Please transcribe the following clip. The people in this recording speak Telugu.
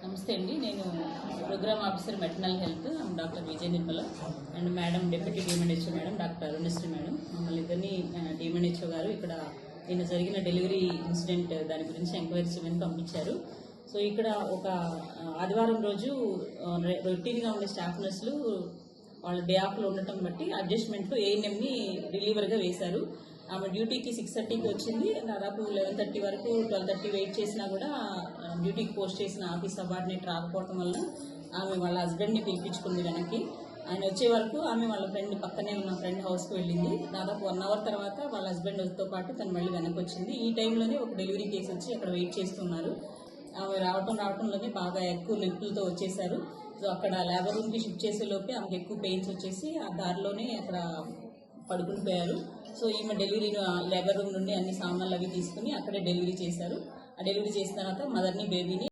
నమస్తే అండి. నేను programme officer maternal health doctor Vijaya Nirmala and madam deputy DMNHO madam doctor Arunasri madam. మమ్మల్ని ఇద్దరిని డిఎంఎన్హెచ్ఓ గారు ఇక్కడ నిన్న జరిగిన డెలివరీ ఇన్సిడెంట్ దాని గురించి ఎంక్వైరీ చేయమని పంపించారు. సో ఇక్కడ ఒక ఆదివారం రోజు రొటీన్గా ఉండే స్టాఫ్ నర్సులు వాళ్ళ డే ఆఫ్లో ఉండటం బట్టి అడ్జస్ట్మెంట్లో ఏఎన్ఎంని రిలీవర్గా వేశారు. ఆమె డ్యూటీకి 6:30కి వచ్చింది. దాదాపు 11:30 వరకు 12:30 వెయిట్ చేసినా కూడా డ్యూటీకి పోస్ట్ చేసిన ఆఫీస్ సబార్డినేట్ రాకపోవడం వల్ల ఆమె వాళ్ళ హస్బెండ్ని పిలిపించుకుంది వెనక్కి. ఆయన వచ్చే వరకు ఆమె వాళ్ళ ఫ్రెండ్ పక్కనే ఉన్న ఫ్రెండ్ హౌస్కి వెళ్ళింది. దాదాపు 1 అవర్ తర్వాత వాళ్ళ హస్బెండ్తో పాటు తను మళ్ళీ వెనక్కి వచ్చింది. ఈ టైంలోనే ఒక డెలివరీ కేసు వచ్చి అక్కడ వెయిట్ చేస్తున్నారు. ఆమె రావడంలోనే బాగా ఎక్కువ నొప్పులతో వచ్చేసారు. సో అక్కడ లేబర్ రూమ్కి షిఫ్ట్ చేసే లోపే ఆమెకు ఎక్కువ పెయిన్స్ వచ్చేసి ఆ దారిలోనే అక్కడ పడుకుని పోయారు. సో ఈమె డెలివరీ లేబర్ రూమ్ నుండి అన్ని సామాన్లు అవి తీసుకుని అక్కడే డెలివరీ చేశారు. ఆ డెలివరీ చేసిన తర్వాత మదర్ని బేబీని